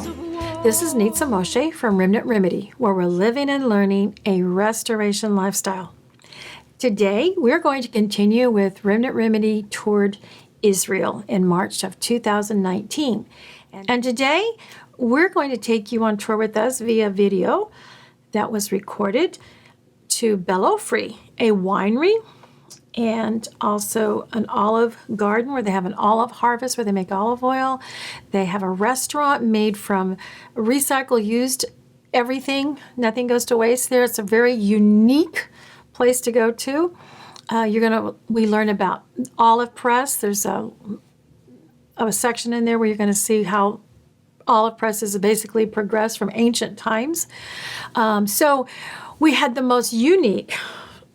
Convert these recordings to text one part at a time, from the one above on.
Shalom. This is Nitza Moshe from Remnant Remedy, where we're living and learning a restoration lifestyle. Today, we're going to continue with Remnant Remedy toward Israel in March of 2019. And today, we're going to take you on tour with us via video that was recorded to Bellofri, a winery, and also an olive garden where they have an olive harvest where they make olive oil. They have a restaurant made from recycle used everything. Nothing goes to waste there. It's a very unique place to go to. We learn about olive press. There's a section in there where you're going to see how olive presses have basically progressed from ancient times. So we had the most unique,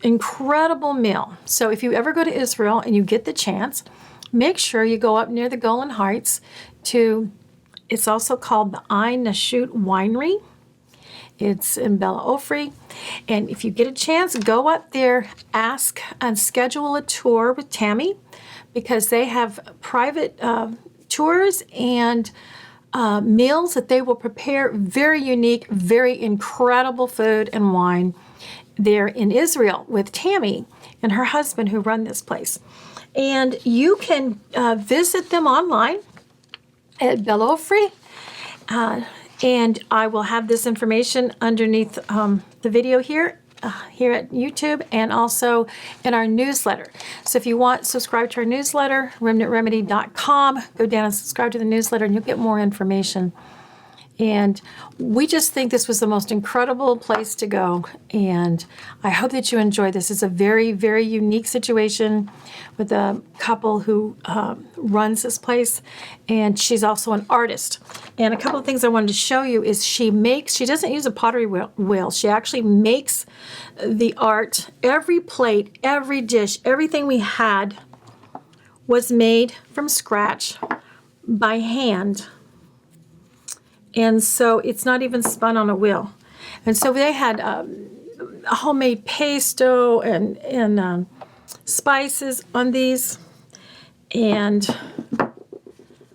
incredible meal. So if you ever go to Israel and you get the chance, make sure you go up near the Golan Heights it's also called the Ein Nashut Winery. It's in Bellofri. And if you get a chance, go up there, ask and schedule a tour with Tammi, because they have private tours and meals that they will prepare, very unique, very incredible food and wine there in Israel with Tammi and her husband who run this place. And you can visit them online at Bellofri. And I will have this information underneath the video here at YouTube, and also in our newsletter. So if you want, subscribe to our newsletter, remnantremedy.com. Go down and subscribe to the newsletter and you'll get more information. And we just think this was the most incredible place to go. And I hope that you enjoy this. It's a very, very unique situation with a couple who runs this place. And she's also an artist. And a couple of things I wanted to show you is she doesn't use a pottery wheel. She actually makes the art. Every plate, every dish, everything we had was made from scratch by hand. And so it's not even spun on a wheel. And so they had homemade pesto and spices on these, and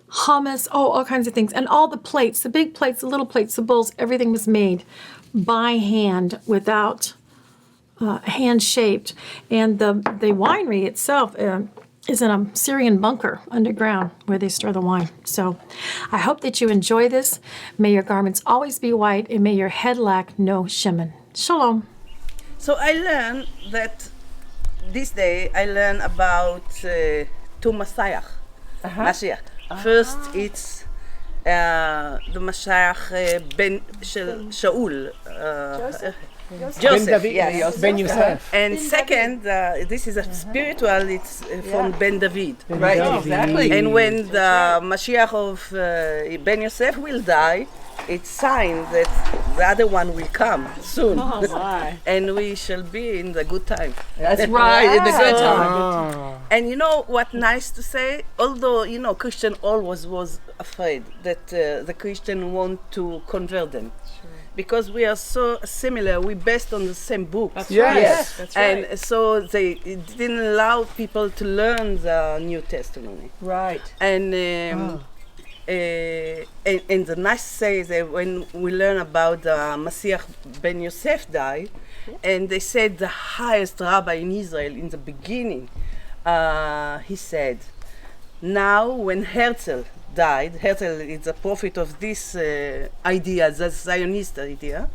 hummus, all kinds of things. And all the plates, the big plates, the little plates, the bowls, everything was made by hand without hand-shaped. And the winery itself is in a Syrian bunker underground where they store the wine. So I hope that you enjoy this. May your garments always be white, and may your head lack no SHEMEN. Shalom. So I learned that this day I learned about two Messiah, Mashiach. First it's the Mashiach ben Shaul, Joseph, yes. Ben Yosef. And second, this is a spiritual, it's from Ben David. Right, exactly. And when the Mashiach of Ben Yosef will die, it's sign that the other one will come soon. Oh, my. And we shall be in the good time. That's right, in the good time. And you know what nice to say? Although, Christian always was afraid that the Christian want to convert them. Because we are so similar, we based on the same book. That's right. Yes. That's right. And so they didn't allow people to learn the New Testament. Right. And and the nice say that when we learn about the Mashiach ben Yosef died, and they said the highest rabbi in Israel in the beginning, he said, now when Herzl died, Herzl is a prophet of this idea, the Zionist idea.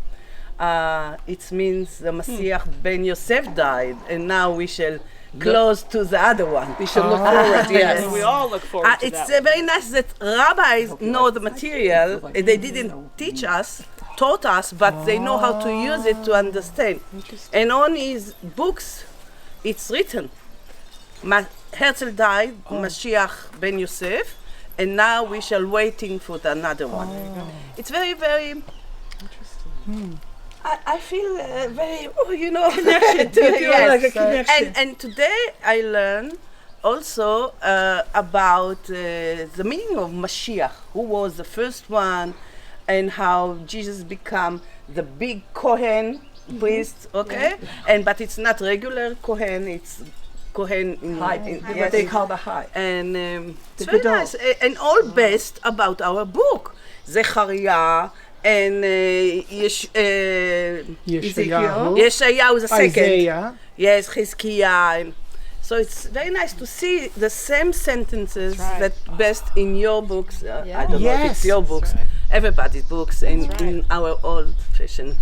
It means the Mashiach ben Yosef died, and now we shall close to the other one. We should look forward to yes. that. We all look forward to it's that. very nice that rabbis know the material. They didn't teach us, taught us, but they know how to use it to understand. And on his books, it's written. Herzl died, Mashiach ben Yosef, and now we shall waiting for the another one. It's very, very interesting. I feel very, connected. Like a connection. And today I learned also about the meaning of Mashiach, who was the first one, and how Jesus became the big Kohen priest. Okay, but it's not regular Kohen; it's Kohen in what they call the high. And it's very nice, and all based about our book. Zechariah, and Yeshayahu. Yeshayahu the second. Isaiah. Yes, Chizkiah. And so it's very nice to see the same sentences that best in your books. I don't know if Yes, it's your that's books, right. everybody's books, and in our old-fashioned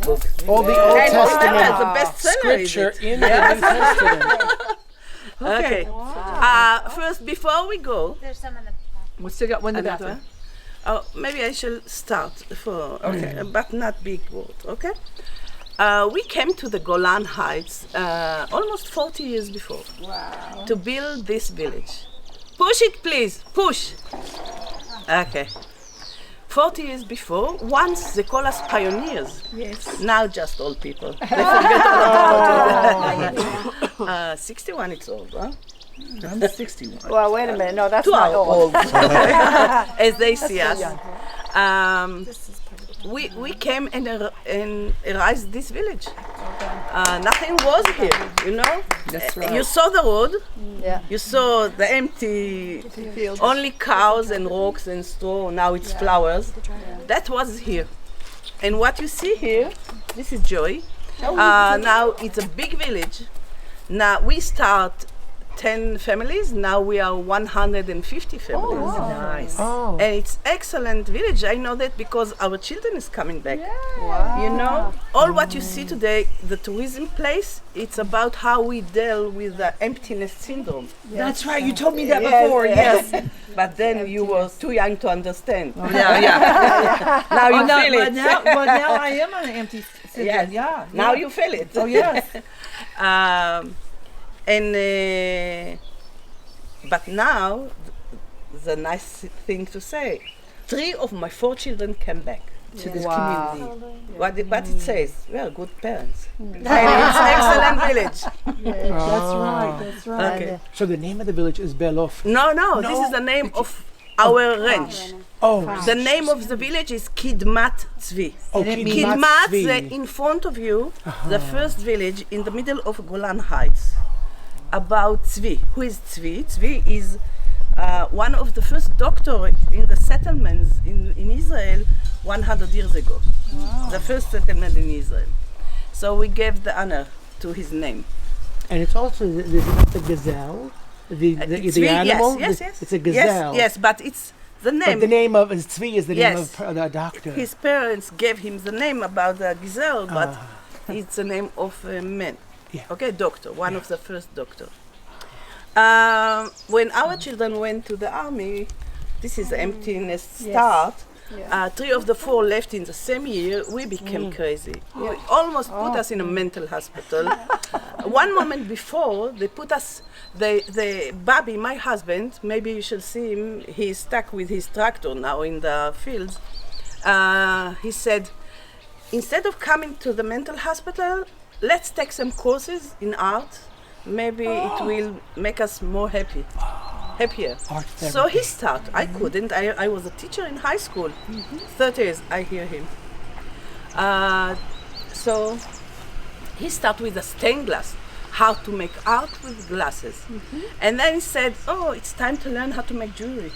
book. All the Old And Testament remember, the bestseller is scripture it. in the New Testament. Okay. First, before we go, There's some in the We still got one in the another. bathroom. Maybe I shall start but not big word. Okay. We came to the Golan Heights almost 40 years before to build this village. Push it, please. Push. Okay. 40 years before, once they call us pioneers. Yes. Now just old people. They forget all about it. 61 it's old, huh? I'm 61. Well, wait a minute. No, that's Two not are old. old. As they see us. We came and erased this village. Nothing was here, you know? That's right. You saw the road, Yeah. you saw the empty, only cows and rocks and straw, now it's flowers. That was here. And what you see here, this is Joy. Now it's a big village. Now we start 10 families, now we are 150 families. Nice. Oh. And it's excellent village. I know that because our children is coming back. You know, all what you see today, the tourism place, it's about how we deal with the emptiness syndrome. That's right. You told me that before. Yes. But then you were too young to understand. Yeah, yeah. Now you now, feel but it. now I am on an empty syndrome. Yes. Yeah. Now you feel it. Oh yes. But now, the nice thing to say, 3 of my 4 children came back to this community. What it says, we are good parents. And it's excellent village. That's right. That's right. Okay. So the name of the village is Bellofri. No, this is the name of our ranch. Oh, The name of the village is Kidmat Zvi. oh, it means- Kidmat, Zvi. in front of you, the first village in the middle of Golan Heights. About Zvi. Who is Zvi? Zvi is one of the first doctors in the settlements in Israel 100 years ago. The first settlement in Israel. So we gave the honor to his name. And it's also the gazelle, the Tzvi, animal. Yes. It's a gazelle. Yes, but it's the name. But the name of Tzvi is the name Yes. of the doctor. His parents gave him the name about the gazelle, but it's the name of a man. Yeah. Okay, doctor, one of the first doctor. When our children went to the army, this is the emptiness start. 3 of the 4 left in the same year. We became crazy. We almost put us in a mental hospital. One moment before, they put us. The Bobby, my husband, maybe you should see him. He's stuck with his tractor now in the fields. He said, instead of coming to the mental hospital, let's take some courses in art. Maybe it will make us more happier. Art So he started. I couldn't. I was a teacher in high school. 30 years, I hear him. So he started with a stained glass, how to make art with glasses. And then he said, oh, it's time to learn how to make jewelry.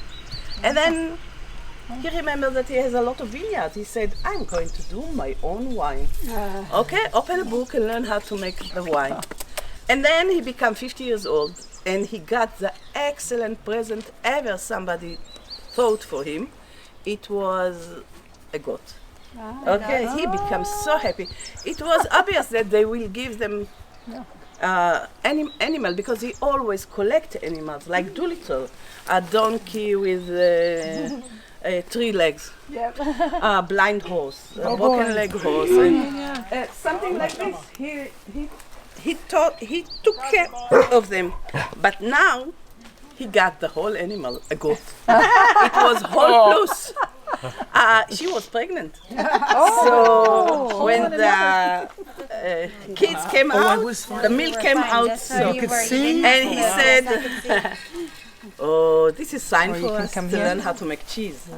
And then he remembered that he has a lot of vineyards. He said, I'm going to do my own wine. Okay, open a book and learn how to make the wine. And then he became 50 years old and he got the excellent present ever somebody thought for him. It was a goat. Okay, he became so happy. It was obvious that they will give them animal because he always collect animals like Doolittle, a donkey with 3 legs, a blind horse, a broken leg horse, and, something like this. He took care of them, but now he got the whole animal, a goat. It was whole plus. She was pregnant. So when the kids came out, the milk came out. So you were and he said, oh, this is sign for us to learn how to make cheese.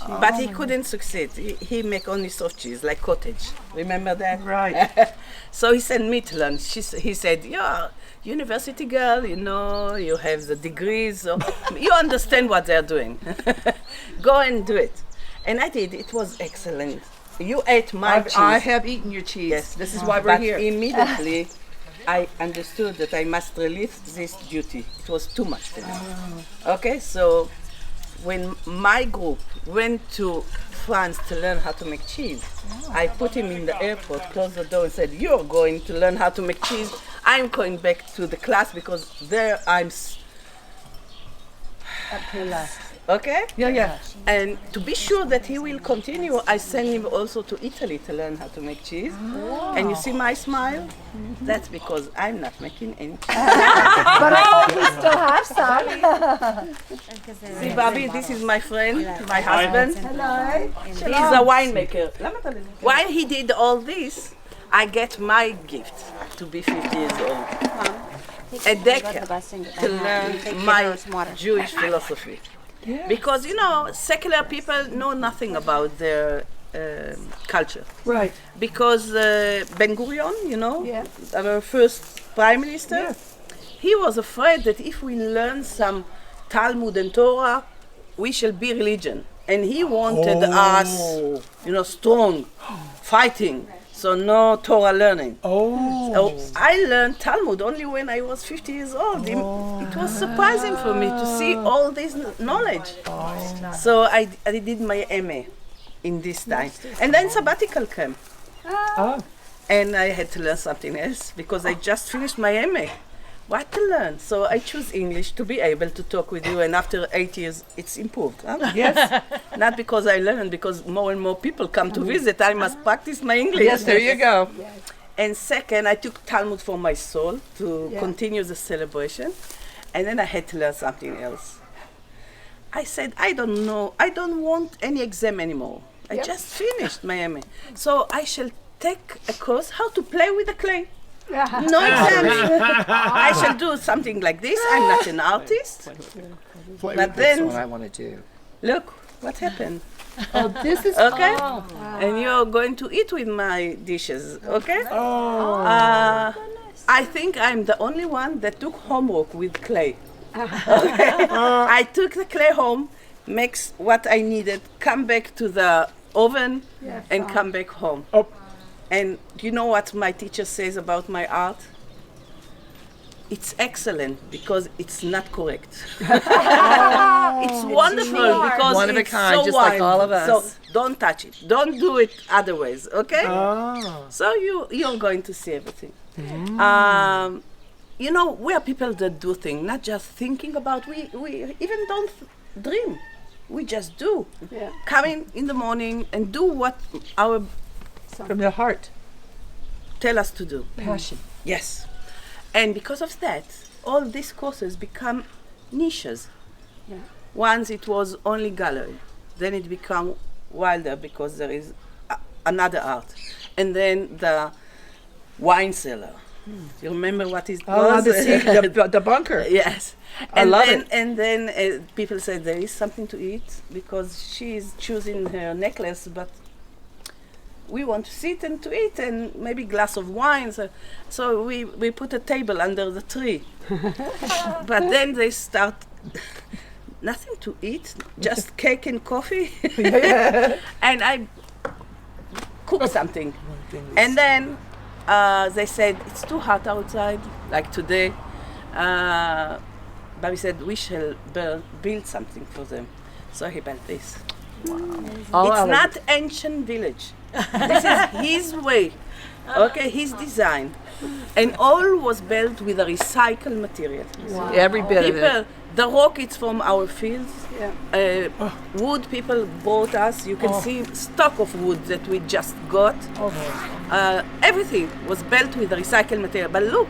But he couldn't succeed. He make only soft cheese, like cottage. Remember that? Right. So he sent me to learn. He said, yeah, university girl, you know, you have the degrees, so you understand what they're doing. Go and do it. And I did. It was excellent. You ate my cheese. I have eaten your cheese. Yes. This is why we're But here. immediately, I understood that I must release this duty. It was too much for me. Okay, so when my group went to France to learn how to make cheese, I put him in the airport, closed the door, and said, "You're going to learn how to make cheese. I'm going back to the class because there I'm." Okay? Yeah, yeah. And to be sure that he will continue, I send him also to Italy to learn how to make cheese. And you see my smile? That's because I'm not making any cheese. But I hope we still have some. See, Bobby, this is my friend, my husband. Hello. He's a winemaker. While he did all this, I get my gift to be 50 years old. A decade to learn my Jewish philosophy. Because, you know, secular people know nothing about their culture. Right. Because Ben Gurion, you know, Yeah. our first prime minister, he was afraid that if we learn some Talmud and Torah, we shall be religion. And he wanted us, you know, strong, fighting. So no Torah learning. So I learned Talmud only when I was 50 years old. It was surprising for me to see all this knowledge. So I did my MA in this time. And then sabbatical came. And I had to learn something else because I just finished my MA. What to learn? So I choose English to be able to talk with you, and after 8 years, it's improved. Huh? Yes. Not because I learned, because more and more people come to visit. I must practice my English. Yes, there you go. And second, I took Talmud for my soul to continue the celebration, and then I had to learn something else. I said, I don't know, I don't want any exam anymore. I just finished my MA. So I shall take a course how to play with the clay. No exams. I shall do something like this. I'm not an artist. But then, I want to do. look what happened. Oh, this is Okay? And you're going to eat with my dishes, okay? I think I'm the only one that took homework with clay. Okay? I took the clay home, mix what I needed, come back to the oven, and come back home. And do you know what my teacher says about my art? It's excellent because it's not correct. It's wonderful because One of a it's kind, so just like wild. all of us. So don't touch it. Don't do it other ways, okay? So you're going to see everything. You know, we are people that do things, not just thinking about. We even don't dream. We just do. Come in the morning and do what our From the heart. tell us to do. Passion. Yes. And because of that, all these courses become niches. Once it was only gallery, then it become wilder because there is another art. And then the wine cellar. You remember what it was? The bunker. Yes. I And love then, it. And then people said there is something to eat because she is choosing her necklace, but we want to sit and to eat and maybe glass of wine. So we put a table under the tree. But then they start nothing to eat, just cake and coffee. And I cook something. And then they said, it's too hot outside, like today. Bobby said, we shall build something for them. So he built this. It's not ancient village. This is his way, okay, his design. And all was built with a recycled material. Every bit of it. People, the rockets from our fields, wood people bought us. You can see stock of wood that we just got. Everything was built with recycled material. But look,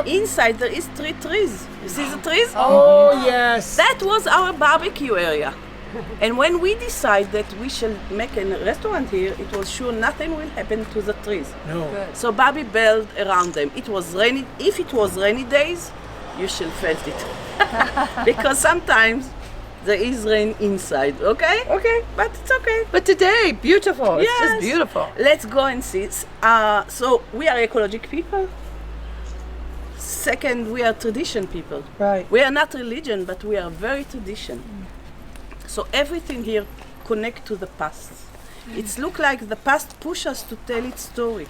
inside there is 3 trees. You see the trees? Oh, yes. That was our barbecue area. And when we decide that we shall make a restaurant here, it was sure nothing will happen to the trees. No. So Bobby built around them. It was rainy. If it was rainy days, you shall felt it. Because sometimes there is rain inside, okay? Okay. But it's okay. But today, beautiful. It's Yes. just beautiful. Let's go and see. So we are ecologic people. Second, we are tradition people. Right. We are not religion, but we are very tradition. So everything here connect to the past. It's look like the past push us to tell its story.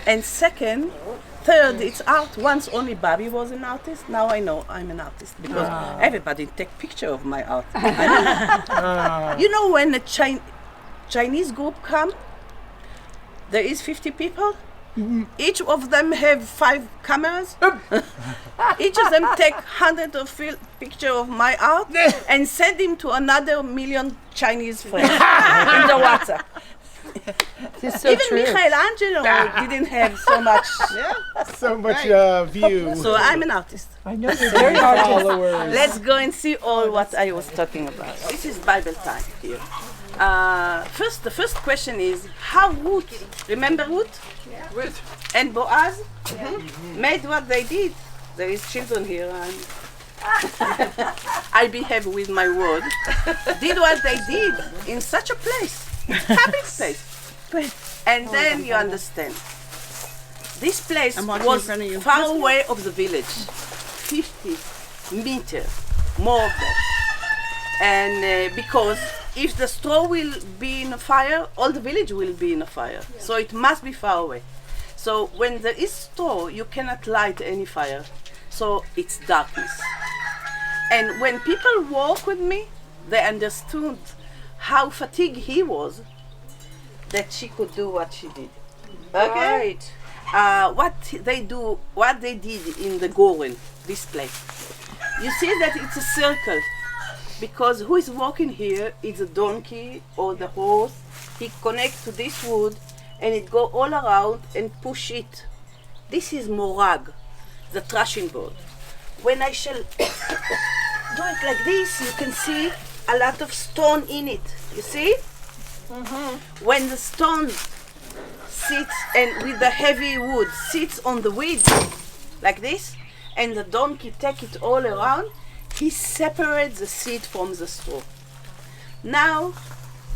And third, it's art. Once only Bobby was an artist. Now I know I'm an artist because everybody take picture of my art. You know when a Chinese group come, there is 50 people. Each of them have 5 cameras. Each of them take hundreds of picture of my art and send him to another million Chinese friends in the WhatsApp. It's so Even true. Michelangelo didn't have so much. So much view. So I'm an artist. I know they're very hard to Followers. Let's go and see all what I was talking about. This is Bible time here. The first question is how Ruth, remember Ruth? Ruth. And Boaz made what they did. There is children here and I behave with my word. Did what they did in such a place, public place. And then you understand. This place was far away of the village, 50 meters, more of that. And because if the straw will be in a fire, all the village will be in a fire. So it must be far away. So when there is straw, you cannot light any fire. So it's darkness. And when people walk with me, they understood how fatigued he was, that she could do what she did. Okay? What they did in the Golan, this place. You see that it's a circle. Because who is walking here is a donkey or the horse. He connects to this wood and it go all around and push it. This is morag, the thrashing board. When I shall do it like this, you can see a lot of stone in it. You see? When the stone sits and with the heavy wood sits on the weed like this, and the donkey take it all around, he separates the seed from the straw. Now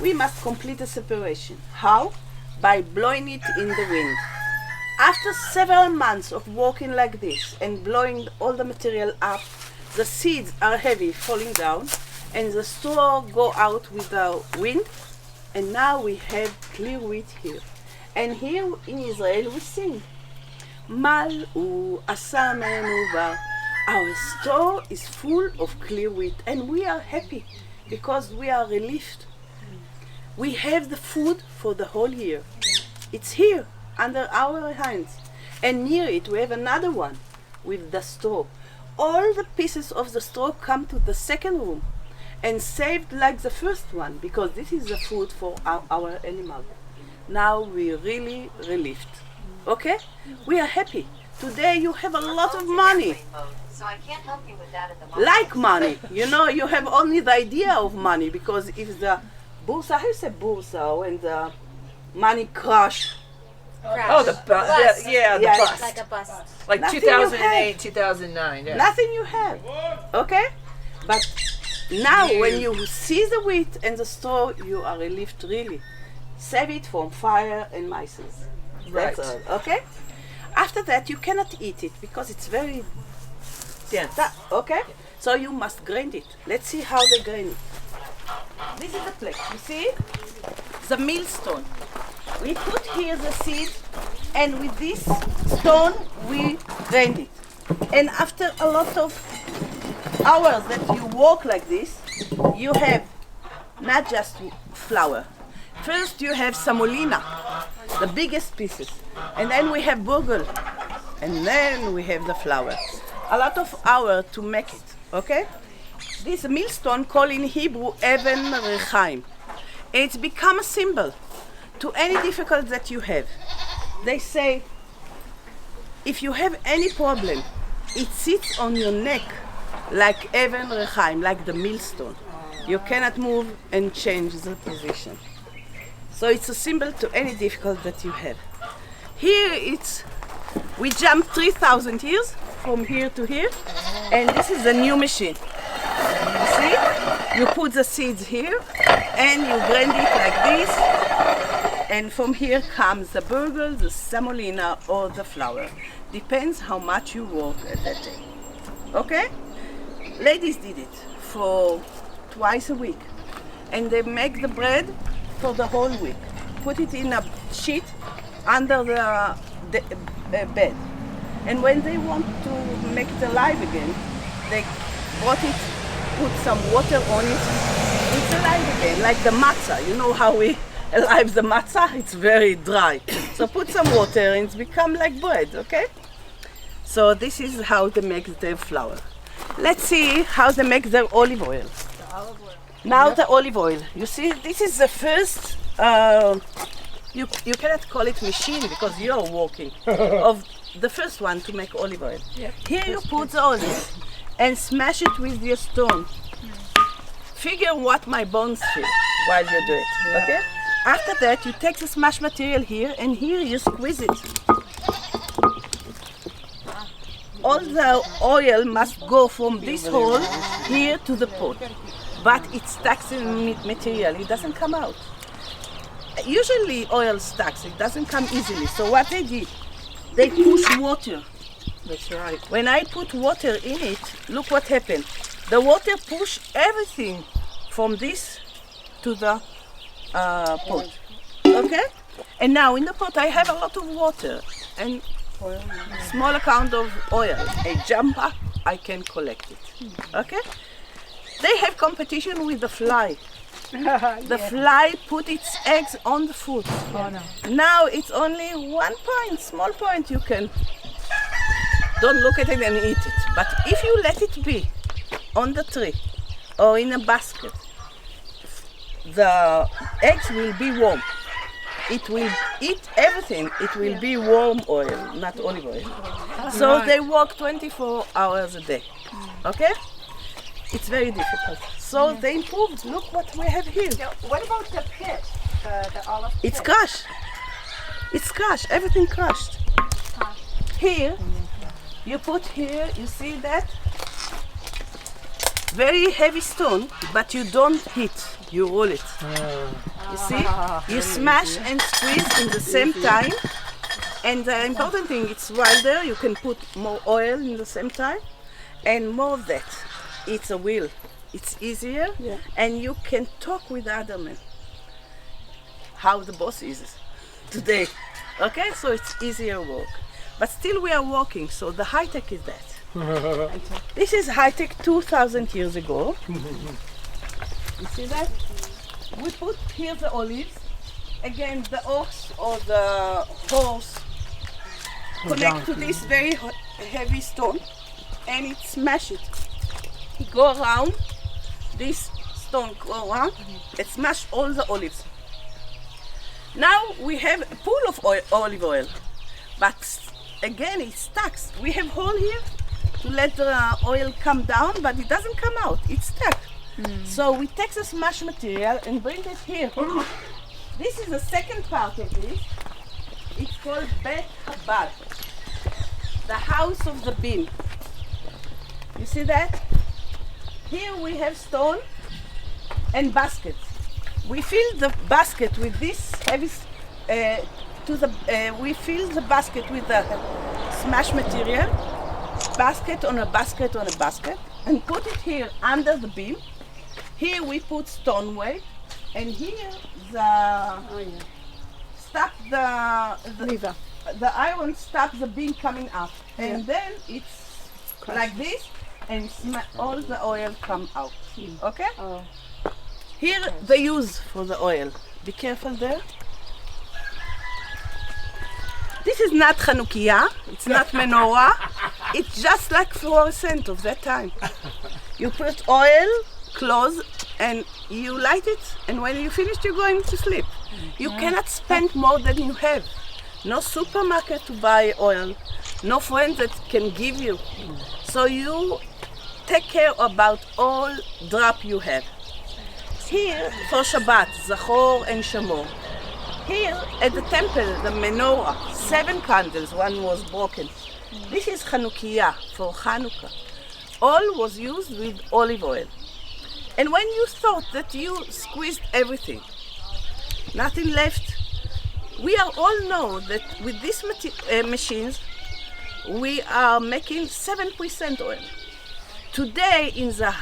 we must complete the separation. How? By blowing it in the wind. After several months of walking like this and blowing all the material up, the seeds are heavy, falling down, and the straw go out with the wind, and now we have clear wheat here. And here in Israel we sing, Mal'u asamenu bar. Our store is full of clear wheat, and we are happy because we are relieved. We have the food for the whole year. It's here under our hands, and near it we have another one with the straw. All the pieces of the straw come to the second room and saved like the first one, because this is the food for our animal. Now we're really relieved. Okay? We are happy. Today you have a lot of money. So I can't help you with that at the moment. Like money. You know, you have only the idea of money, because if the bursa, how you say bursa, when the money crash, Oh, the bust. Yeah, the Yeah, bust. Like a bust. Like Nothing 2008, you 2009. Yeah. nothing you have. Okay? But now when you see the wheat and the straw, you are relieved really. Save it from fire and mice. Right. That's all. Okay? After that, you cannot eat it because it's very dense. Okay? So you must grind it. Let's see how they grind it. This is the plate. You see? The millstone. We put here the seed, and with this stone we grind it. And after a lot of hours that you walk like this, you have not just flour. First you have samolina, the biggest pieces, and then we have burgle, and then we have the flour. A lot of hours to make it, okay? This millstone called in Hebrew Even Rechaim. It's become a symbol to any difficulty that you have. They say, if you have any problem, it sits on your neck like Even Rechaim, like the millstone. You cannot move and change the position. So it's a symbol to any difficulty that you have. Here we jump 3,000 years from here to here, and this is a new machine. You see? You put the seeds here, and you grind it like this, and from here comes the burgle, the semolina, or the flour. Depends how much you work at that day. Okay? Ladies did it for twice a week. and they make the bread for the whole week. Put it in a sheet under the bed. And when they want to make it alive again, they brought it, put some water on it, it's alive again, like the matzah. You know how we alive the matzah? It's very dry. So put some water and it's become like bread, okay? So this is how they make their flour. Let's see how they make their olive oil. Now the olive oil. You see, this is the first, you cannot call it machine because you're working, of the first one to make olive oil. Here you put the olive and smash it with your stone. Figure what my bones feel while you do it, okay? After that, you take the smash material here and here you squeeze it. All the oil must go from this hole here to the pot, but it stacks in material, it doesn't come out. Usually oil stacks, it doesn't come easily. So what they did, they push water. That's right. When I put water in it, look what happened. The water pushed everything from this to the pot. Okay? And now in the pot I have a lot of water and small amount of oil. I jump up, I can collect it. Okay? They have competition with the fly. The fly put its eggs on the food. Oh, no. Now it's only 1 point, small point you can. Don't look at it and eat it. But if you let it be on the tree or in a basket, the eggs will be warm. It will eat everything. It will be warm oil, not olive oil. So they work 24 hours a day. Okay? It's very difficult. So they improved. Look what we have here. Now, what about the pit, the olive pit? It's crushed. It's crushed. Everything crushed. Here, you put here, you see that? Very heavy stone, but you don't hit, you roll it. You see? You smash and squeeze in the same time. And the important thing, it's while there, you can put more oil in the same time and more of that. It's a wheel. It's easier and you can talk with other men. How the boss is today. Okay, so it's easier work. But still we are working, so the high tech is that. This is high tech 2,000 years ago. You see that? We put here the olives. Again, the ox or the horse connect to this very heavy stone and it smash it. It go around, this stone go around, it smash all the olives. Now we have a pool of olive oil, but again it stacks. We have hole here to let the oil come down, but it doesn't come out, it's stuck. So we take the smash material and bring it here. This is the second part of this. It's called Bet Habad, the house of the beam. You see that? Here we have stone and basket. We fill the basket with this heavy, we fill the basket with the smash material, basket on a basket on a basket, and put it here under the beam. Here we put stone weight, and here stop the iron stops the beam coming up, and then it's like this. And all the oil come out. Okay? Here they use for the oil. Be careful there. This is not Chanukiah, it's not menorah. It's just like fluorescent of that time. You put oil, clothes, and you light it, and when you finish, you're going to sleep. You cannot spend more than you have. No supermarket to buy oil, no friend that can give you. So you take care about all drop you have. Here for Shabbat, Zachor and Shamor. Here at the temple, the menorah, 7 candles, one was broken. This is Chanukiah for Hanukkah. All was used with olive oil. And when you thought that you squeezed everything, nothing left, we all know that with these machines, we are making 7% oil. Today in the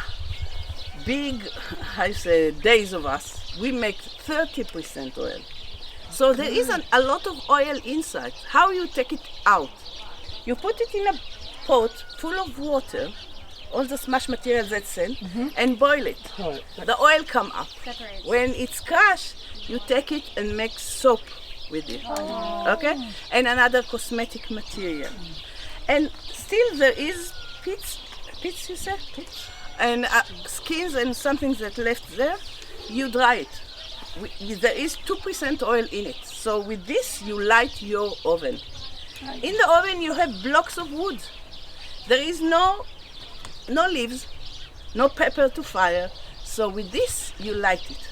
big, I say, days of us, we make 30% oil. So there isn't a lot of oil inside. How you take it out? You put it in a pot full of water, all the smashed material that's in, and boil it. The oil come up. When it's crushed, you take it and make soap with it. Okay? And another cosmetic material. And still there is pits you said? And skins and something that left there, you dry it. There is 2% oil in it. So with this, you light your oven. In the oven, you have blocks of wood. There is no leaves, no pepper to fire. So with this, you light it.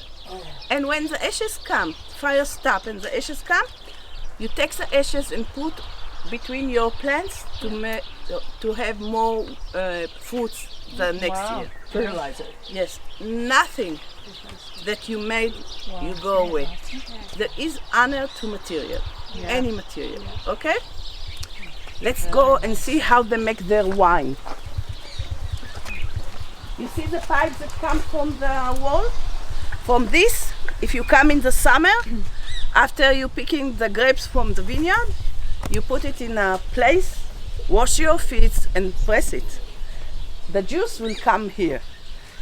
And when the ashes come, fire stop and the ashes come, you take the ashes and put between your plants to have more fruits the next year. Fertilizer. Yes, nothing that you made, you go away. There is honor to material, any material, okay? Let's go and see how they make their wine. You see the pipes that come from the wall? From this, if you come in the summer, after you picking the grapes from the vineyard, you put it in a place, wash your feet and press it. The juice will come here.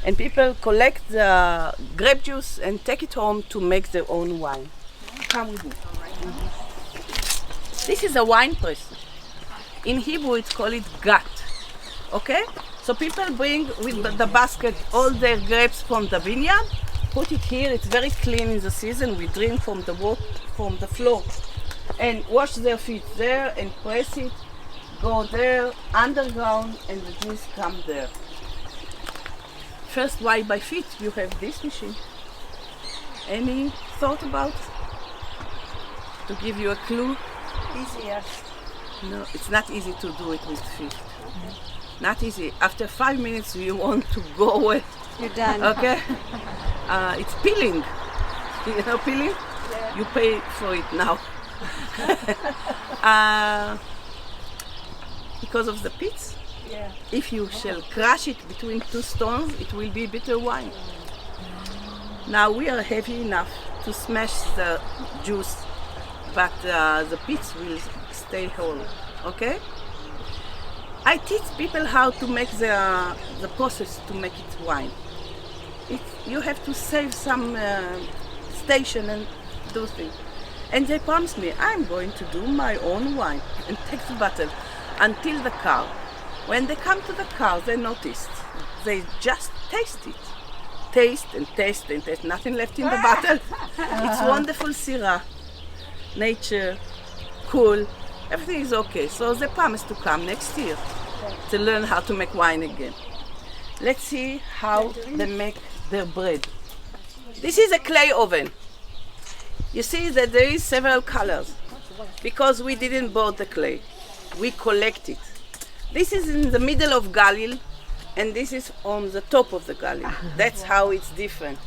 And people collect the grape juice and take it home to make their own wine. Come with me. This is a wine press. In Hebrew, it's called gat. Okay? So people bring with the basket all their grapes from the vineyard, put it here. It's very clean in the season. We drink from the water, from the floor, and wash their feet there and press it. Go there underground, and the juice come there. First, why by feet? You have this machine. Any thought about? To give you a clue? Easier. No, it's not easy to do it with feet. Not easy. After 5 minutes, you want to go away. You're done. Okay? It's peeling. You know peeling? Yeah. You pay for it now. Because of the pits. Yeah. If you shall crush it between two stones, it will be bitter wine. Now we are heavy enough to smash the juice, but the pits will stay whole. Okay? I teach people how to make the process to make it wine. You have to save some station and those things. And they promised me, I'm going to do my own wine and take the bottle until the car. When they come to the car, they noticed. They just taste it. Taste and taste and taste. Nothing left in the bottle. It's wonderful Syrah. Nature, cool. Everything is okay. So they promised to come next year to learn how to make wine again. Let's see how they make their bread. This is a clay oven. You see that there is several colors because we didn't buy the clay. We collect it. This is in the middle of Galil, and this is on the top of the Galil. That's how it's different.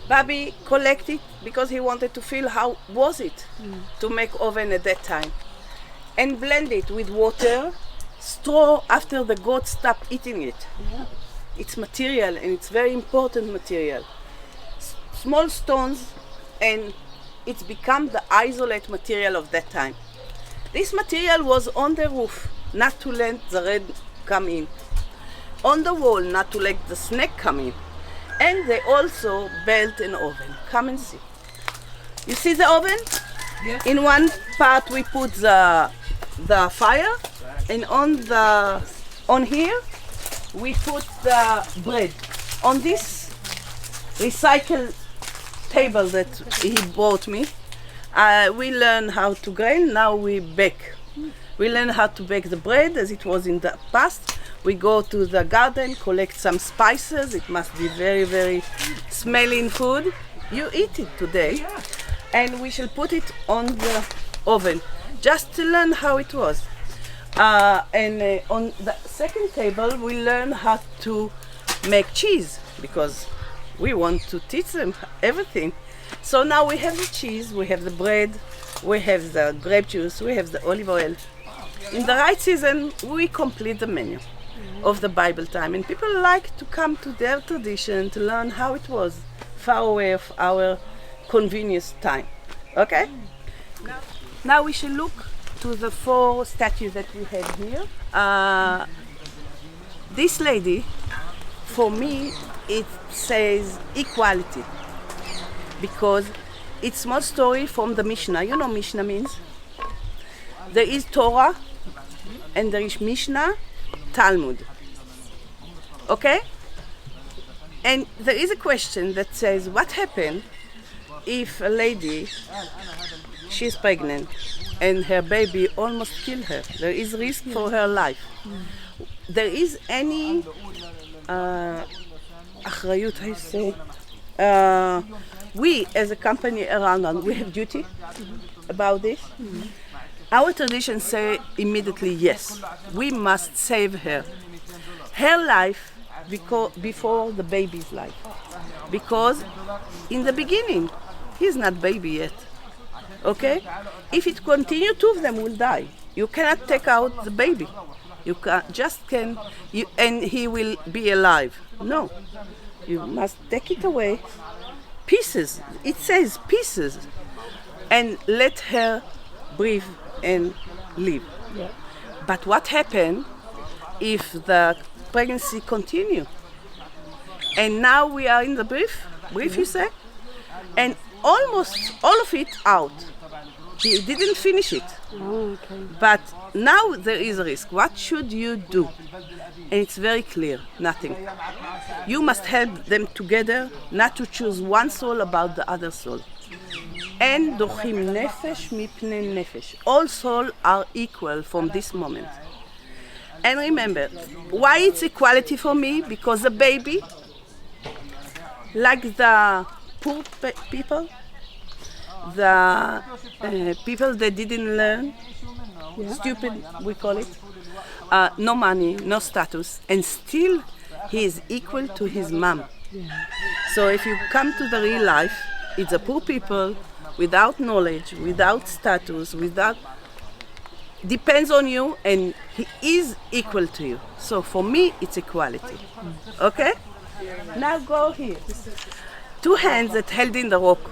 Bobby collected because he wanted to feel how was it to make oven at that time. And blend it with water, straw after the goats stop eating it. It's material, and it's very important material. Small stones, and it's become the isolate material of that time. This material was on the roof, not to let the red come in. On the wall, not to let the snake come in. And they also built an oven. Come and see. You see the oven? Yes. In one part we put the fire, and on here we put the bread. On this recycled table that he bought me, we learn how to grind. Now we bake. We learn how to bake the bread as it was in the past. We go to the garden, collect some spices. It must be very, very smelling food. You eat it today. And we shall put it on the oven just to learn how it was. And on the second table, we learn how to make cheese because we want to teach them everything. So now we have the cheese, we have the bread, we have the grape juice, we have the olive oil. In the right season, we complete the menu. of the Bible time, and people like to come to their tradition to learn how it was, far away of our convenience time. Okay? Now we should look to the 4 statues that we have here. This lady, for me, it says equality, because it's small story from the Mishnah. You know Mishnah means? There is Torah, and there is Mishnah, Talmud. Okay? And there is a question that says, what happened if a lady, she's pregnant, and her baby almost killed her? There is risk for her life. There is any achrayut, I say. We, as a company around, we have duty about this. Our traditions say immediately yes. We must save her life before the baby's life, because in the beginning he's not baby yet. Okay? If it continues, 2 of them will die. You cannot take out the baby. You can and he will be alive. No, you must take it away, pieces. It says pieces, and let her breathe and live. Yeah. But what happened if the pregnancy continue? And now we are in the brief you say, and almost all of it out. He didn't finish it. Oh, okay. But now there is a risk. What should you do? And it's very clear, nothing. You must help them together, not to choose one soul about the other soul. En dochim nefesh mipnei nefesh. All souls are equal from this moment. And remember, why it's equality for me? Because the baby, like the poor people, the people that didn't learn, stupid we call it, no money, no status, and still he is equal to his mom. So if you come to the real life, it's a poor people without knowledge, without status, depends on you, and he is equal to you. So for me, it's equality. Okay? Now go here. 2 hands that held in the rock.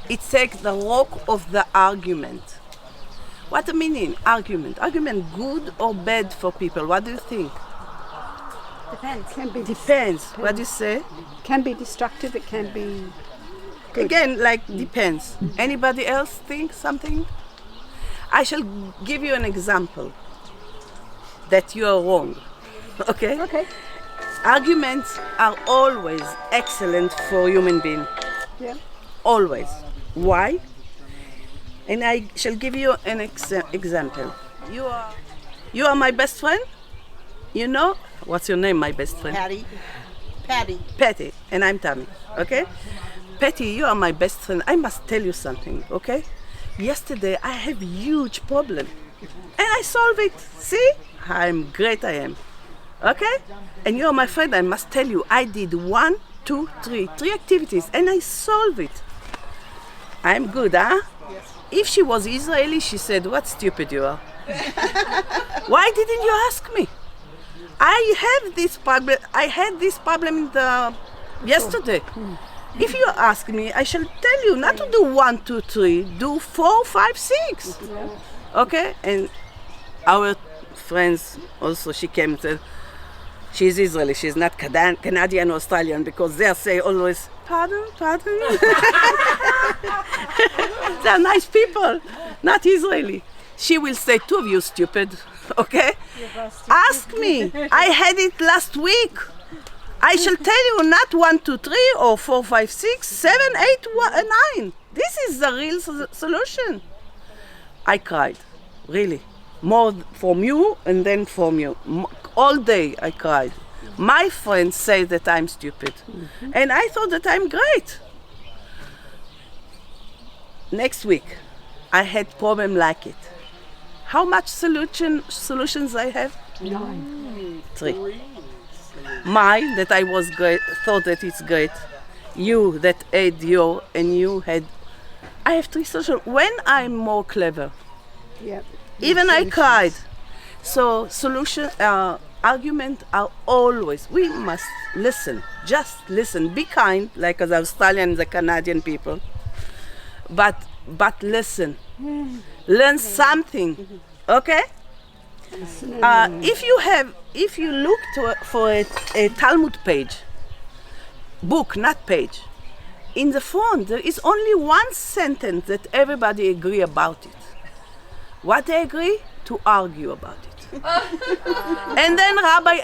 It takes the rock of the argument. What the meaning? Argument. Argument good or bad for people? What do you think? Depends. Can be Depends. What do you say? can be destructive. It can be Again, like depends. Anybody else think something? I shall give you an example that you are wrong. Okay? okay. Arguments are always excellent for human being. Yeah. Always. Why? And I shall give you an example. You are my best friend. You know what's your name, my best friend? Patty, and I'm Tammi. Okay? Patty, you are my best friend. I must tell you something. Okay? Yesterday I have huge problem, and I solve it. See? I'm great. I am. Okay? And you are my friend. I must tell you, I did 1, 2, 3 activities, and I solve it. I'm good, huh? If she was Israeli, she said, "What stupid you are." Why didn't you ask me? I have this problem. I had this problem yesterday. If you ask me, I shall tell you not to do 1, 2, 3. Do 4, 5, 6. Okay? And our friends also, she came and said, she's Israeli. She's not Canadian or Australian, because they say always, pardon. They're nice people, not Israeli. She will say, 2 of you stupid, okay? Ask me. I had it last week. I shall tell you not 1, 2, 3 or 4, 5, 6, 7, 8, 9. This is the real solution. I cried, really. More from you and then from you. All day I cried. My friends say that I'm stupid. And I thought that I'm great. Next week, I had problem like it. How much solutions I have? 3. Mine, that I was great, thought that it's great. You, that had your, and you had. I have 3 solutions. When I'm more clever, Yeah. even I cried. So Arguments are always, we must listen, just listen. Be kind, like the Australian, the Canadian people. But listen. Learn something, okay? If you look for a Talmud page, book, not page, in the front there is only one sentence that everybody agree about it. What they agree? To argue about it. And then Rabbi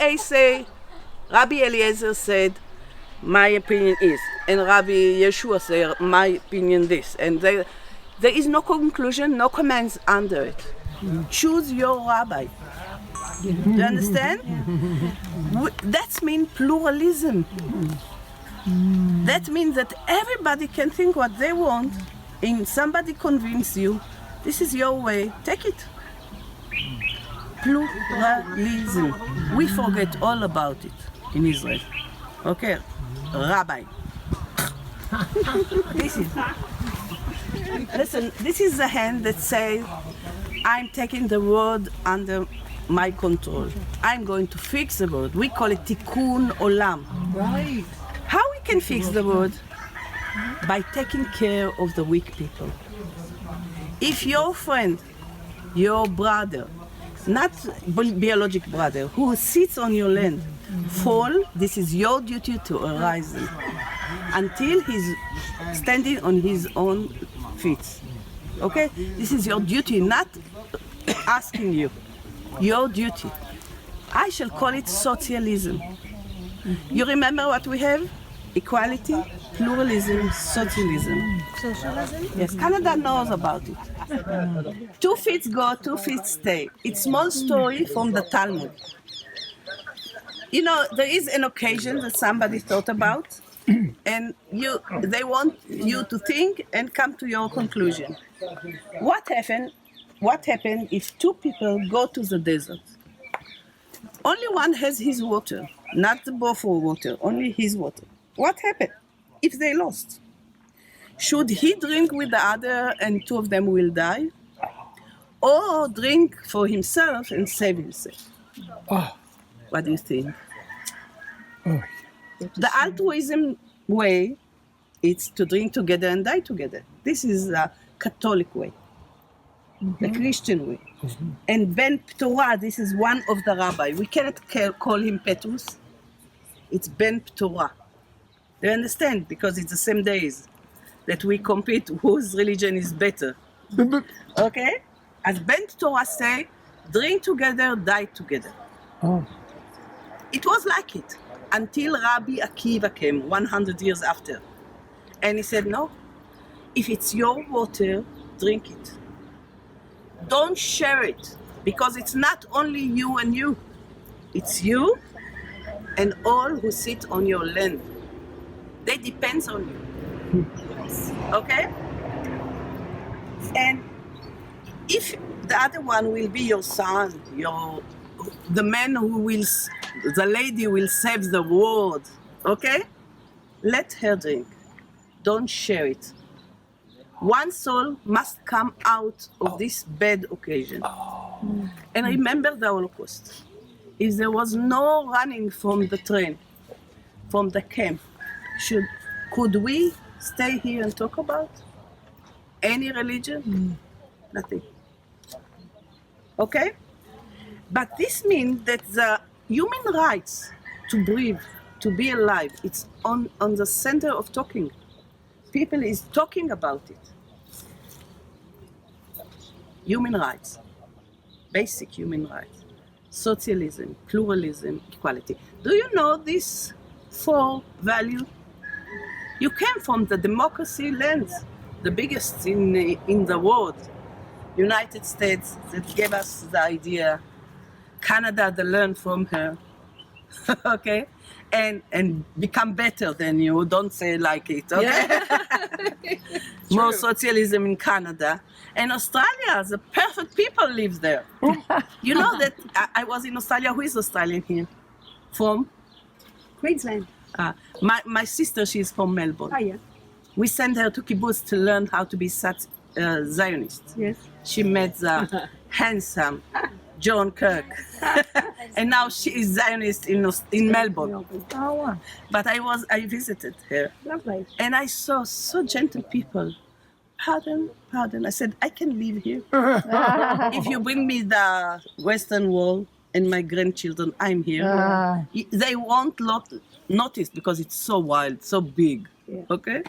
Eliezer said, my opinion is, and Rabbi Yeshua said, my opinion this. And there is no conclusion, no comments under it. Choose your rabbi. Do you understand? That means pluralism. That means that everybody can think what they want, and somebody convince you, this is your way, take it. Pluralism. We forget all about it in Israel. Okay, rabbi. Listen, this is the hand that says, I'm taking the world under my control. I'm going to fix the world. We call it tikkun olam. Right. How we can fix the world? By taking care of the weak people. If your friend, your brother, not biological brother, who sits on your land, fall, this is your duty to arise him until he's standing on his own feet. Okay? This is your duty, not asking you. Your duty. I shall call it socialism. You remember what we have? Equality, pluralism, socialism. Socialism? Yes, Canada knows about it. 2 feet go, 2 feet stay. It's small story from the Talmud. You know, there is an occasion that somebody thought about, and they want you to think and come to your conclusion. What happened if 2 people go to the desert? Only one has his water, not the Bellofri water, only his water. What happened if they lost? Should he drink with the other and 2 of them will die? Or drink for himself and save himself? What do you think? The altruism way is to drink together and die together. This is the Catholic way, the Christian way. And Ben Ptorah, this is one of the rabbi. We cannot call him Petrus. It's Ben Ptorah. Do you understand? Because it's the same days that we compete whose religion is better. Okay? As Ben Ptorah say, drink together, die together. It was like it until Rabbi Akiva came 100 years after. And he said, no, if it's your water, drink it. Don't share it, because it's not only you and you. It's you and all who sit on your land. They depend on you. Okay? And if the other one will be your son, the man the lady will save the world, okay? Let her drink. Don't share it. One soul must come out of this bad occasion. And remember the Holocaust. If there was no running from the train, from the camp, could we stay here and talk about any religion? Nothing. Okay? But this means that the human rights to breathe, to be alive, it's on the center of talking. People is talking about it. Human rights, basic human rights, socialism, pluralism, equality. Do you know these 4 values? You came from the democracy lands, the biggest in the world. United States that gave us the idea, Canada that learned from her, okay? And become better than you, don't say like it, okay? More socialism in Canada. And Australia, the perfect people live there. You know that I was in Australia. Who is Australian here? From? Queensland. My sister, she's from Melbourne. Oh, yeah. We sent her to kibbutz to learn how to be Zionist. Yes. She met the handsome John Kirk. And now she is Zionist in Melbourne. Oh, wow. But I visited her. Lovely. And I saw so gentle people. Pardon. I said, I can live here. If you bring me the Western Wall and my grandchildren, I'm here. They won't notice because it's so wild, so big. Okay?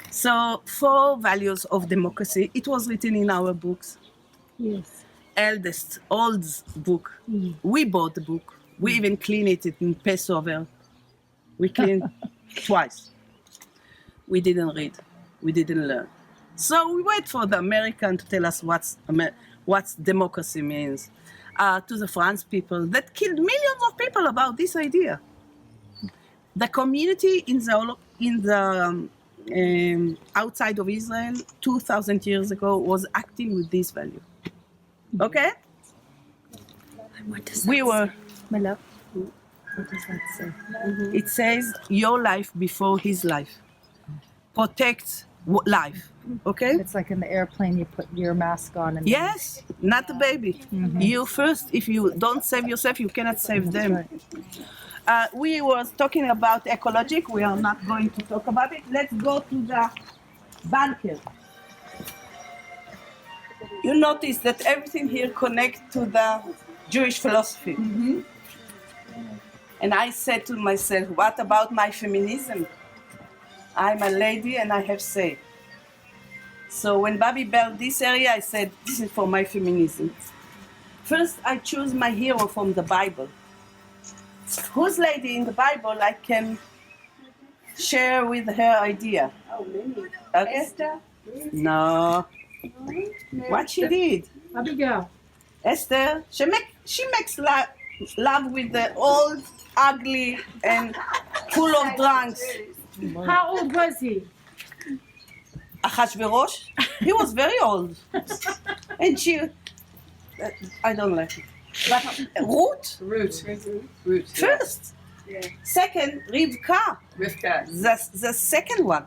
So, 4 values of democracy. It was written in our books. Yes. Oldest book. We bought the book. We even cleaned it in Passover. We cleaned twice. We didn't read. We didn't learn. So we wait for the American to tell us what democracy means. To the French people that killed millions of people about this idea. The community in the outside of Israel 2,000 years ago was acting with this value. Okay? What does We were. My love. What does that say? It says your life before his life. Protect life. Okay? It's like in the airplane, you put your mask on. And Yes, not the baby. You first. If you don't save yourself, you cannot save them. We were talking about ecologic. We are not going to talk about it. Let's go to the bunker. You notice that everything here connects to the Jewish philosophy. And I said to myself, what about my feminism? I'm a lady and I have say. So when Bobby built this area, I said, this is for my feminism. First, I choose my hero from the Bible. Whose lady in the Bible I can share with her idea? Oh, many. Okay? Esther? No. What she did? Abigail. Esther, she makes love with the old, ugly, and full of drunks. How old was he? Achashverosh, he was very old. And she, I don't like it. But Ruth, Root. first. Second, Rivka, the second one.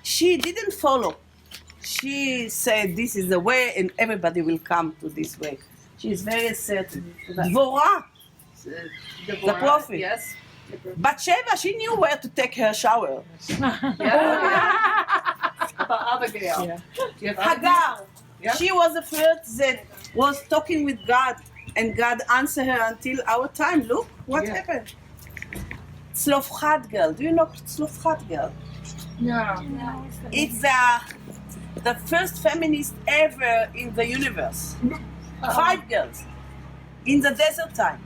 She didn't follow. She said, this is the way and everybody will come to this way. She is very certain. Dvorah, the prophet. Yes. Bathsheba, she knew where to take her shower. About Abigail. Yeah. Hagar, Yeah. she was the first that was talking with God, and God answered her until our time. Look what happened. Tzlofchad girl. Do you know Tzlofchad girl? No. It's the first feminist ever in the universe. 5 girls in the desert time.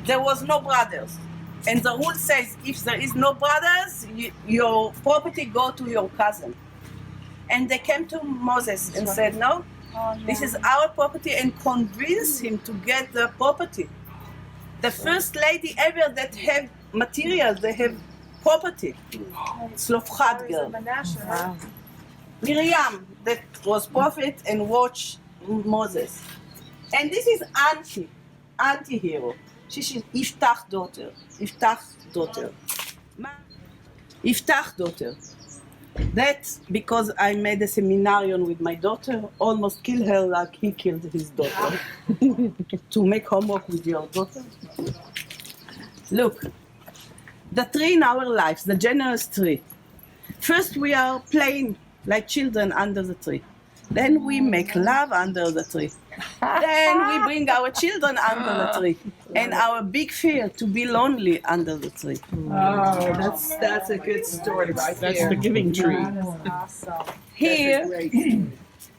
There was no brothers. And the rule says if there is no brothers, your property go to your cousin. And they came to Moses and said, no, this is our property, and convinced him to get the property. The first lady ever that have material, they have property. Tzlofchad girl. Miriam, that was prophet and watched Moses. And this is anti-hero. She's Iftach's daughter. Iftach's daughter. That's because I made a seminarian with my daughter, almost killed her like he killed his daughter. To make homework with your daughter. Look, the tree in our lives, the generous tree. First we are playing like children under the tree. Then we make love under the tree. Then we bring our children under the tree. And our big fear to be lonely under the tree. Oh, that's a good story right That's there. the giving tree. Here,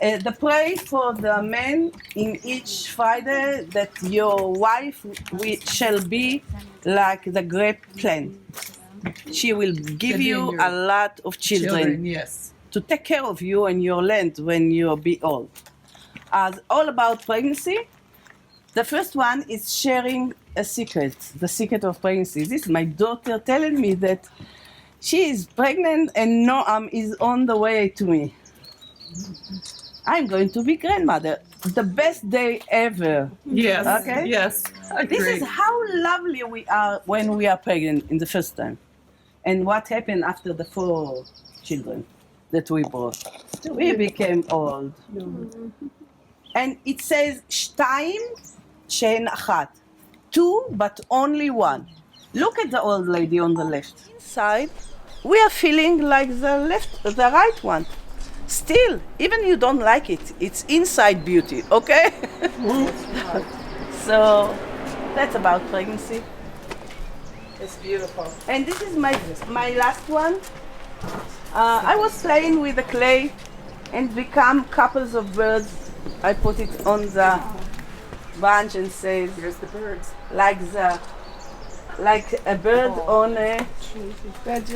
the pray for the men in each Friday that your wife shall be like the grape plant. She will give you a lot of children Yes. to take care of you and your land when you be old. As all about pregnancy, the first one is sharing a secret, the secret of pregnancy. This is my daughter telling me that she is pregnant and Noam is on the way to me. I'm going to be grandmother. The best day ever. Yes. Okay. Yes. This is how lovely we are when we are pregnant in the first time. And what happened after the 4 children that we brought? We became old. And it says שתיים שהן אחת. Two, but only one. Look at the old lady on the left. Inside, we are feeling like the right one. Still, even you don't like it, it's inside beauty, okay? So that's about pregnancy. It's beautiful. And this is my last one. I was playing with the clay and become couples of birds. I put it on the bunch and says, Here's the birds. like a bird on a, Good.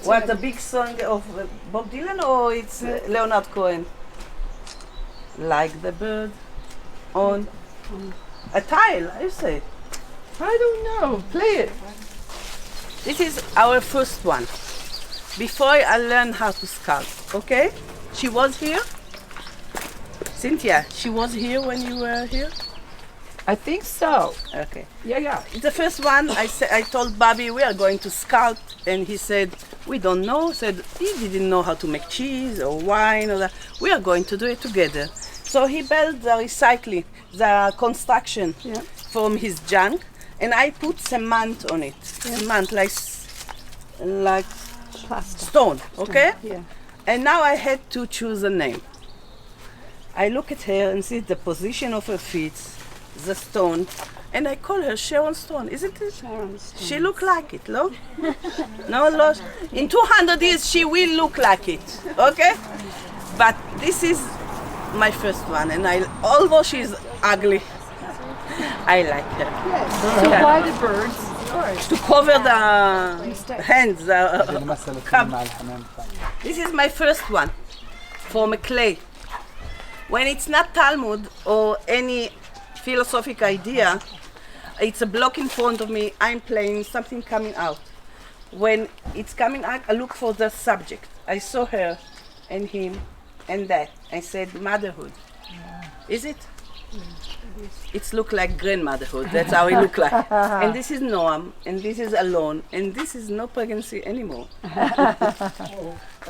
what, the big song of Bob Dylan, or it's Leonard Cohen? Like the bird on a tile, I say. I don't know. Play it. This is our first one. Before I learned how to sculpt, okay? She was here. Cynthia, she was here when you were here? I think so. Okay. Yeah. The first one, I told Bobby we are going to sculpt, and he said, we don't know. Said he didn't know how to make cheese or wine or that. We are going to do it together. So he built the construction from his junk, and I put cement on it. Cement like stone, okay? Yeah. And now I had to choose a name. I look at her and see the position of her feet, the stone, and I call her Sharon Stone, isn't it? Sharon Stone. She look like it, no? No, in 200 years she will look like it, okay? But this is my first one, and although she's ugly, I like her. So why the birds? To cover the hands, cup. This is my first one, from a clay. When it's not Talmud or any philosophic idea, it's a block in front of me, I'm playing, something coming out. When it's coming out, I look for the subject. I saw her and him and that. I said, motherhood. Is it? It look like grandmotherhood, that's how it look like. And this is Noam, and this is alone, and this is no pregnancy anymore.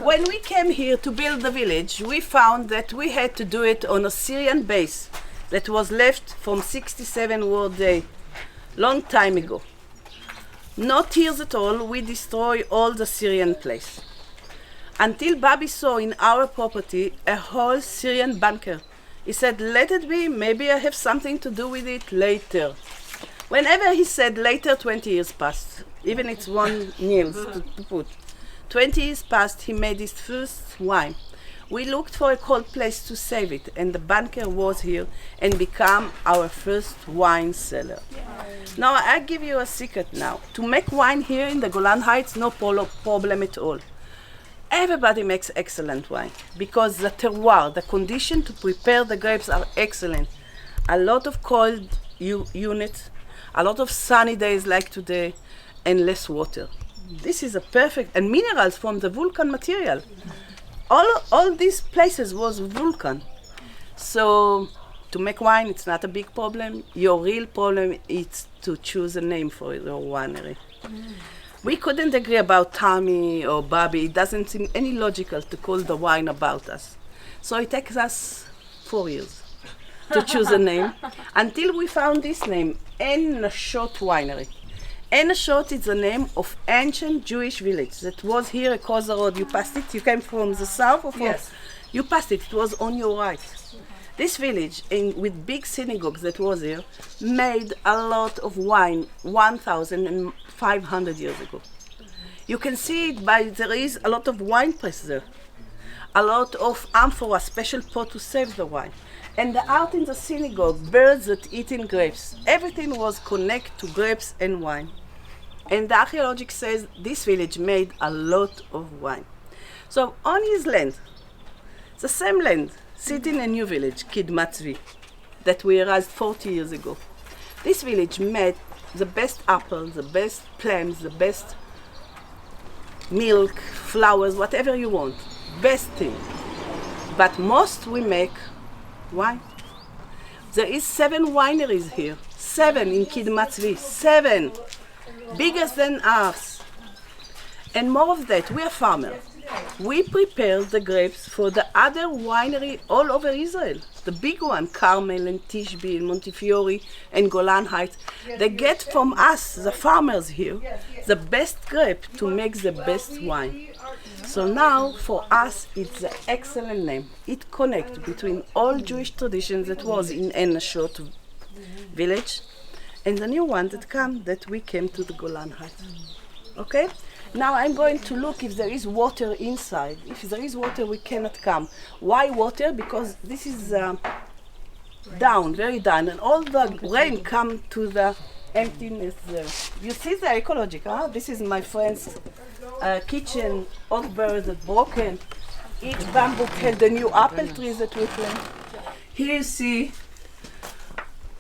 When we came here to build the village, we found that we had to do it on a Syrian base that was left from 67 War Day, long time ago. No tears at all, we destroy all the Syrian place. Until Bobby saw in our property a whole Syrian bunker. He said, let it be, maybe I have something to do with it later. Whenever he said later, 20 years passed. Even it's one nails to put. 20 years passed, he made his first wine. We looked for a cold place to save it, and the bunker was here and became our first wine cellar. Now I give you a secret now. To make wine here in the Golan Heights, no problem at all. Everybody makes excellent wine because the terroir, the condition to prepare the grapes are excellent. A lot of cold units, a lot of sunny days like today, and less water. This is a perfect, and minerals from the volcan material. All these places was volcan. So to make wine, it's not a big problem. Your real problem is to choose a name for your winery. We couldn't agree about Tammi or Bobby. It doesn't seem any logical to call the wine about us. So it takes us 4 years to choose a name until we found this name, Ein Nashut Winery. Ein Nashut is the name of ancient Jewish village that was here across the road. You passed it, you came from the south or from? Yes. You passed it, it was on your right. This village, with big synagogues that was here, made a lot of wine 1,500 years ago. You can see it there is a lot of wine press there. A lot of amphora, special pot to save the wine. And out in the synagogue, birds that eating grapes. Everything was connected to grapes and wine. And the archaeology says this village made a lot of wine. So on his land, the same land, sitting in a new village, Kidmat Zvi, that we erased 40 years ago. This village made the best apples, the best plums, the best milk, flowers, whatever you want. Best thing. But most we make wine. There is 7 wineries here. 7 in Kidmat Zvi. 7. Bigger than ours. And more of that, we are farmers. we prepared the grapes for the other winery all over Israel. The big one, Carmel and Tishbe and Montefiore and Golan Heights. They get from us, the farmers here, the best grape to make the best wine. So now, for us, it's an excellent name. It connects between all Jewish traditions that was in Ein Nashut village and the new one that we came to the Golan Heights. Okay? Now I'm going to look if there is water inside. If there is water, we cannot come. Why water? Because this is down, very down, and all the rain come to the emptiness there. You see the ecology, huh? This is my friend's kitchen, all birds that broken. Each bamboo had the new apple trees that we plant. Here you see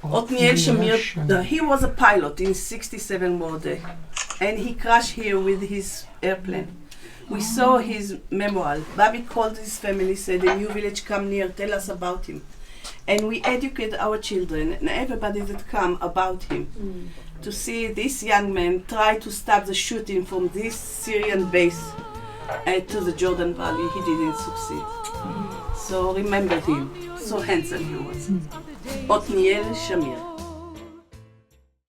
Otniel Shamir. He was a pilot in 67 Mordeh, and he crashed here with his airplane. We saw his memorial. Bobby called his family, said, "A new village come near, tell us about him." And we educate our children and everybody that come about him to see this young man try to stop the shooting from this Syrian base to the Jordan Valley. He didn't succeed. So remember him. So handsome he was. Otniel Shamir.